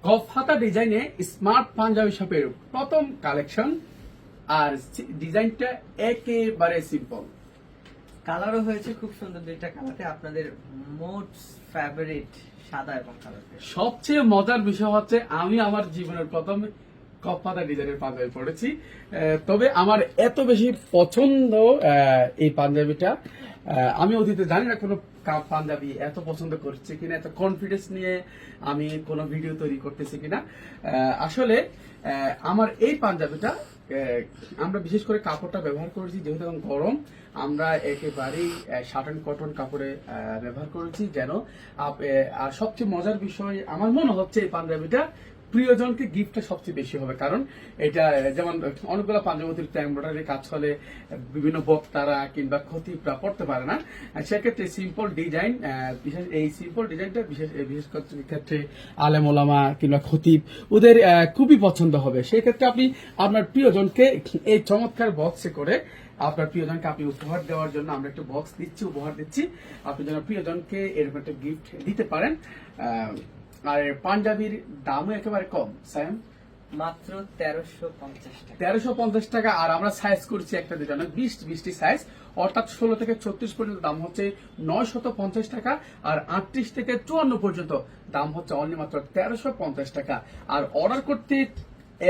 গফহাতা ডিজাইনে স্মার্ট পাঞ্জাবি শপের প্রথম কালেকশন, আর ডিজাইনটা একেবারে সিম্পল। কালারও হয়েছে খুব সুন্দর, দুইটা কালারে আপনাদের মোস্ট ফেভারিট সাদা এবং কালো। সবচেয়ে মজার বিষয় হচ্ছে আমি আমার জীবনের প্রথম গফহাতা ডিজাইনের পাঞ্জাবি পড়েছি, তবে আমার এত বেশি পছন্দ এই পাঞ্জাবিটা, আমি অতীতে জানি না কোনো পাঞ্জাবি এত পছন্দ করছে কিনা, এত কনফিডেন্স নিয়ে আমি কোনো ভিডিও তৈরি করতেছি কিনা। আসলে আমার এই পাঞ্জাবিটা আমরা বিশেষ করে কাপড়টা ব্যবহার করেছি যেহেতু এখন গরম, আমরা একেবারেই শার্ট কটন কাপড়ে ব্যবহার করেছি যেন। আর সবচেয়ে মজার বিষয় আমার মনে হচ্ছে এই পাঞ্জাবিটা প্রিয়জনকে গিফটটা সবচেয়ে বেশি হবে, কারণ এটা যেমন অনেকগুলো পাঞ্জাবি অতিরিক্ত এমব্রয়ডারি কাজ হলে বিভিন্ন বক্তারা কিংবা খতিবরা পড়তে পারে না, সেক্ষেত্রে সিম্পল ডিজাইন, বিশেষ এই সিম্পল ডিজাইনটা বিশেষ ক্ষেত্রে আলেম ওলামা কিংবা খতিব ওদের খুবই পছন্দ হবে। সেই ক্ষেত্রে আপনি আপনার প্রিয়জনকে এই চমৎকার বক্সে করে আপনার প্রিয়জনকে আপনি উপহার দেওয়ার জন্য আমরা একটা বক্স দিচ্ছি, উপহার দিচ্ছি, আপনি যেন প্রিয়জনকে এরকম একটা গিফট দিতে পারেন। আর পাঞ্জাবির দামও একেবারে কম, সায়াম মাত্র 1350 টাকা। 1350 টাকা। আর আমরা সাইজ করছি একটা দুটো না, 20টি সাইজ, অর্থাৎ 16 থেকে 36 পর্যন্ত দাম হচ্ছে 950 টাকা, আর 38 থেকে 54 পর্যন্ত দাম হচ্ছে অনলি মাত্র 1350 টাকা। আর অর্ডার করতে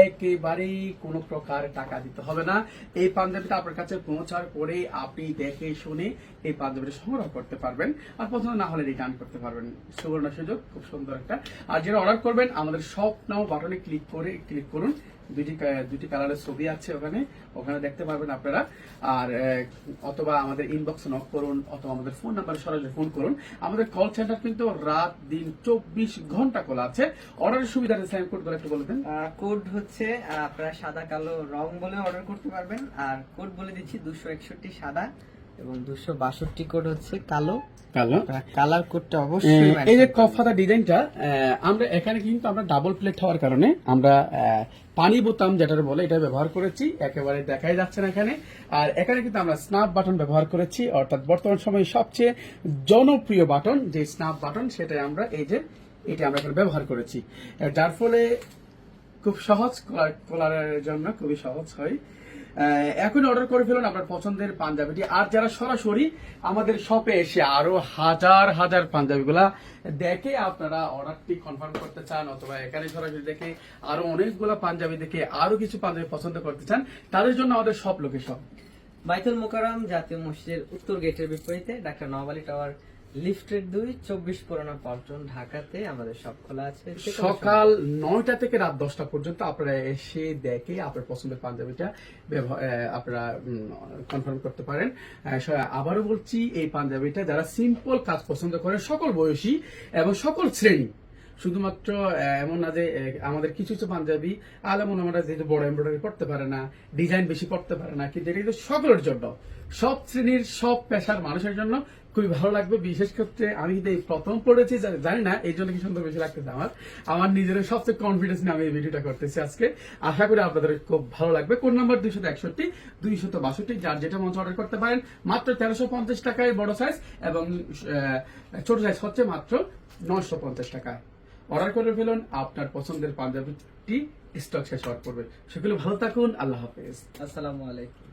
একেবারেই কোনো প্রকার টাকা দিতে হবে না। এই পাঞ্জাবিটা আপনার কাছে পৌঁছার পরে আপনি দেখে শুনে এই পাঞ্জাবিটা সংগ্রহ করতে পারবেন, আর পছন্দ না হলে রিটার্ন করতে পারবেন। সুবর্ণ সুযোগ, খুব সুন্দর একটা। আর যারা অর্ডার করবেন আমাদের শপ নাও বাটনে ক্লিক করুন, দুটি কালারের ছবি আছে ওখানে দেখতে পারবেন আপনারা। আর অথবা আমাদের ইনবক্সে নক করুন, অথবা আমাদের ফোন নাম্বারে সরাসরি ফোন করুন। আমাদের কল সেন্টার কিন্তু রাত দিন 24 ঘন্টা খোলা আছে। অর্ডারের সুবিধা সাইন কোড করে একটু বলে দেন। কোড হচ্ছে আপনারা সাদা কালো রং বলে অর্ডার করতে পারবেন, আর কোড বলে দিচ্ছি 261 সাদা এবং 262 কোড হচ্ছে কালো। কালার কোডটা অবশ্যই। এই যে গফহাতা ডিজাইনটা আমরা এখানে কিন্তু আমরা ডাবল প্লেট হওয়ার কারণে আমরা পানি বোতাম যেটা বলে এটা ব্যবহার করেছি, একেবারে দেখাই যাচ্ছে না এখানে। আর এখানে কিন্তু আমরা স্ন্যাপ বাটন ব্যবহার করেছি, অর্থাৎ বর্তমান সময়ে সবচেয়ে জনপ্রিয় বাটন যে স্ন্যাপ বাটন, সেটা আমরা এটা আমরা এখানে ব্যবহার করেছি, যার ফলে খুব সহজ, কলারের জন্য খুবই সহজ হয়। এখন অর্ডার করে ফেলুন আপনার পছন্দের পাঞ্জাবিটি। আর যারা সরাসরি আমাদের শপে এসে আরো হাজার হাজার পাঞ্জাবিগুলা দেখে আপনারা অর্ডারটি কনফার্ম করতে চান, অথবা এখানে সরাসরি দেখে আরো অনেকগুলো পাঞ্জাবি দেখে আরো কিছু পাঞ্জাবি পছন্দ করতে চান, তাদের জন্য আমাদের শপ লোকেশন বাইতুল মোকাররম জাতীয় মসজিদের উত্তর গেটের বিপরীতে ডাক্তার নওয়াব আলী টাওয়ার লিফটের 2, 24 পুরানা পল্টন, ঢাকাতে আমাদের সব খোলা আছে সকাল 9টা থেকে রাত 10টা পর্যন্ত। আপনারা এসে দেখে আপনার পছন্দের পাঞ্জাবিটা আপনারা কনফার্ম করতে পারেন। আবারও বলছি, এই পাঞ্জাবিটা যারা সিম্পল কাজ পছন্দ করে, সকল বয়সী এবং সকল শ্রেণী, শুধুমাত্র এমন না যে আমাদের কিছু কিছু পাঞ্জাবি আলেমন আমরা যেহেতু বড় এমব্রয়ডারি পড়তে পারে না, ডিজাইন বেশি পড়তে পারে না, কিন্তু এটা কিন্তু সকলের জন্য, সব শ্রেণীর সব পেশার মানুষের জন্য খুবই ভালো লাগবে। বিশেষ ক্ষেত্রে আমি কিন্তু এই প্রথম পড়েছি, জানি না এই জন্য কি সুন্দর বেশি লাগতেছে আমার নিজের সবচেয়ে কনফিডেন্স নিয়ে আমি এই ভিডিওটা করতেছি আজকে। আশা করি আপনাদের খুব ভালো লাগবে। কোড নাম্বার 261 262, যার যেটা মঞ্চ অর্ডার করতে পারেন মাত্র 1350 টাকায় বড় সাইজ, এবং ছোট সাইজ হচ্ছে মাত্র 950 টাকায়। অর্ডার করে ফেলুন, আপনার পছন্দের পাঞ্জাবিটি স্টক শেষ হওয়ার পূর্বে। সকলে ভালো থাকুন, আল্লাহ হাফেজ, আসসালামু আলাইকুম।